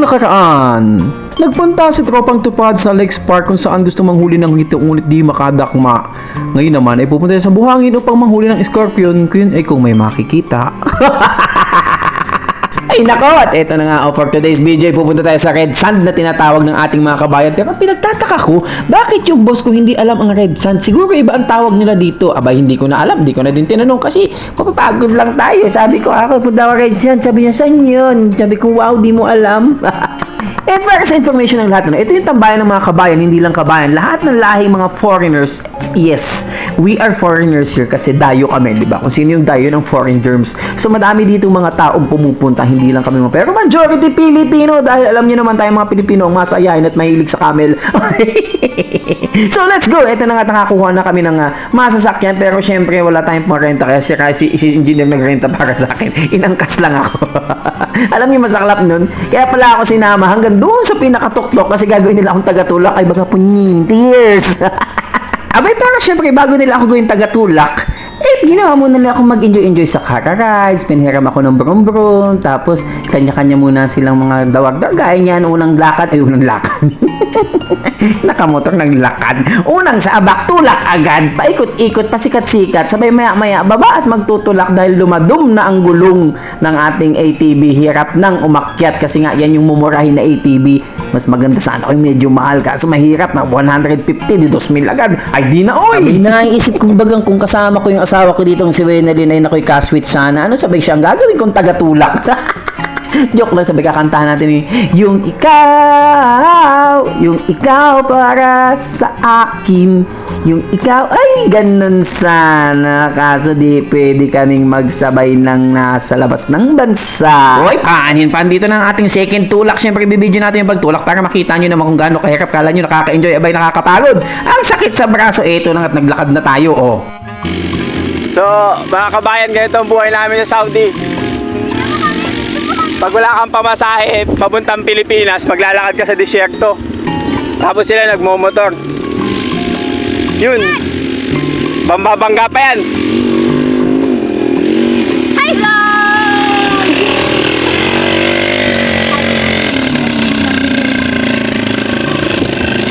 nakaraan, nagpunta si tropang tupad sa Lex Park kung saan gusto manghuli ng hito ngunit di makadakma. Ngayon naman ay pupunta sa buhangin upang manghuli ng scorpion kung ay kung may makikita. Ay nako, at eto na nga, for today's video, pupunta tayo sa red sand na tinatawag ng ating mga kabayan. Pero pinagtataka ko, bakit yung boss ko hindi alam ang red sand? Siguro iba ang tawag nila dito. Abay, hindi ko na alam, hindi ko na din tinanong kasi papapagod lang tayo. Sabi ko, ako punta ako red sand. Sabi niya, saan yun? Sabi ko, wow, di mo alam. And para sa information ng lahat na ito yung tambayan ng mga kabayan, hindi lang kabayan, lahat ng lahing mga foreigners. Yes, we are foreigners here kasi dayo kami, di ba? Kung sino yung dayo ng foreign germs. So madami dito mga taong pumupunta, hindi lang kami mga, pero majority Pilipino dahil alam niyo naman tayo mga Pilipino ang masayahin at mahilig sa camel. So let's go. Ito na nga, nakakuha na kami ng masasakyan, pero syempre wala tayong marenta kaya si engineer nagrenta para sa akin. Inangkas lang ako. Alam niyo masaklap nun, kaya pala ako sinama hanggang doon sa pinakatuktok kasi gagawin nila akong tagatulak ay baga punyin, tears. Abay, pero syempre, bago nila ako gawin tagatulak, ginawa muna nila akong mag-enjoy sa car rides, pinhiram ako ng brum-brum, tapos kanya-kanya muna silang mga dawag-dawag. Gaya niyan, unang lakad. Nakamotor ng lakad. Unang sa abak, tulak agad. Paikot-ikot, pasikat-sikat. Sabay maya-maya, baba at magtutulak dahil lumadum na ang gulong ng ating ATV. Hirap nang umakyat kasi nga yan yung mumurahin na ATV. Mas maganda sana kung medyo mahal ka. So mahirap na 150, di 2,000 agad. Ay di na oy! Sabi na, iisip kong bagang kung kasama ko yung asawa ko dito si Wenelin ay nakoy kasweet sana. Ano sabay siya ang gagawin kong tagatulak? Joke lang, sabi kakantahan natin yung ikaw para sa akin, yung ikaw ay ganun sana, kaso di pwede kaming magsabay ng nasa labas ng bansa. Hoy, paanin pa dito ng ating second tulak. Siyempre bibidyo natin yung pagtulak para makita nyo naman kung gaano kahirap. Kala nyo nakaka-enjoy, abay nakakapagod. Ang sakit sa braso, eto na at naglakad na tayo, oh. So, mga kabayan, ganito ang buhay namin sa Saudi. Pag wala kang pamasahe, papuntang Pilipinas, maglalakad ka sa disyerto. Tapos sila nagmomotor. Yun. Bambabangga pa yan. Hello!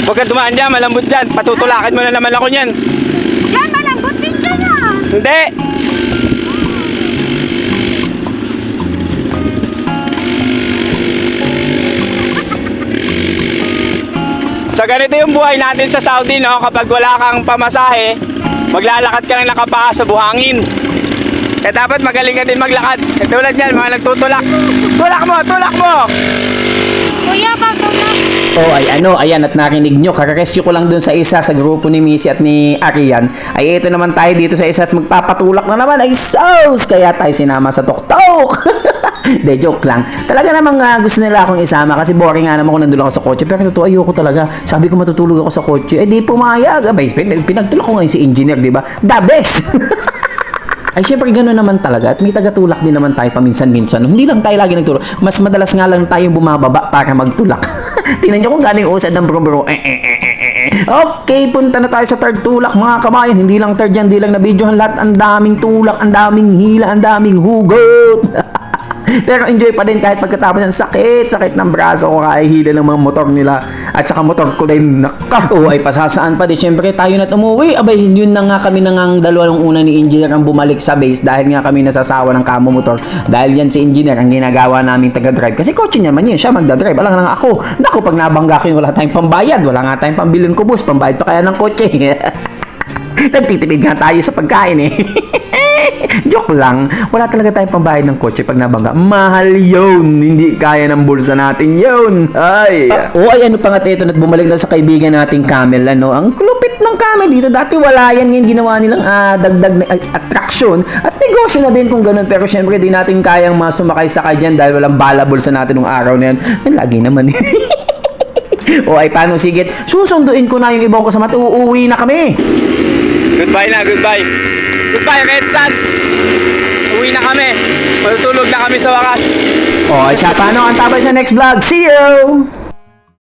Huwag ka dumaan dyan, malambot dyan. Patutulakin mo na naman ako nyan. Yan, malambot din dyan ah! Hindi. So ganito yung buhay natin sa Saudi, no? Kapag wala kang pamasahe, maglalakad ka lang nakapaa sa buhangin. Kaya dapat magaling ka din maglakad. E tulad yan, mga nagtutulak. Tulak mo, tulak mo! Kuya, bago na! Oh, ay ayan at narinig nyo, kakarescue ko lang dun sa isa sa grupo ni Missy at ni Arian. Ay ito naman tayo dito sa isa at magpapatulak na naman ay sauce! Kaya tayo sinama sa tuktok! De, joke lang. Talaga namang gusto nila akong isama kasi boring nga naman kung nandun ako sa kotse. Pero totoo, ayoko talaga. Sabi ko matutulog ako sa kotse. Eh di pumayag. Abay, pinagtulak ko ngayon si engineer, di ba? The best! Ay, syempre gano'n naman talaga. At may tagatulak din naman tayo paminsan-minsan. Hindi lang tayo lagi nagtulak. Mas madalas nga lang tayong bumababa para magtulak. Tingnan nyo kung galing usad ng bro-bro. Okay, punta na tayo sa third tulak mga kabayan. Hindi lang third yan, hindi lang na-videohan lahat. Ang daming tulak, ang daming hila, ang daming hugot. Pero enjoy pa din kahit pagkatapos ng sakit ng braso ko kahihila ng mga motor nila at saka motor ko din ay pasasaan pa din. Siyempre tayo na't umuwi. Abay, yun na nga kami nang dalawa ng una ni engineer ang bumalik sa base dahil nga kami nasasawa ng kamo motor. Dahil yan si engineer ang ginagawa naming taga-drive kasi kotse niya man yun, siya magdadrive. Alang lang ako. Naku, pag nabangga ko yung wala tayong pambayad, wala nga tayong pambilin kubos, pambayad pa kaya ng kotse. Nagtitipid nga tayo sa pagkain Joke lang. Wala talaga tayong pambayad ng kotse pag nabangga. Mahal yun. Hindi kaya ng bulsa natin yun. Ay. Ano pa nga ito at bumalik na sa kaibigan nating camel. Ang kulupit ng camel dito. Dati wala yan. Ngayon ginawa nilang dagdag na attraction. At negosyo na din kung ganun. Pero syempre di natin kayang masumakay-sakay dyan dahil walang bala bulsa natin nung araw na yan. Lagi naman ay paano sigit? Susunduin ko na yung ibang kasama at uuwi na kami. Goodbye na, goodbye. Goodbye, Red Sun. Uwi na kami. Matutulog na kami sa wakas. Siya paano? Ang tabay sa next vlog. See you!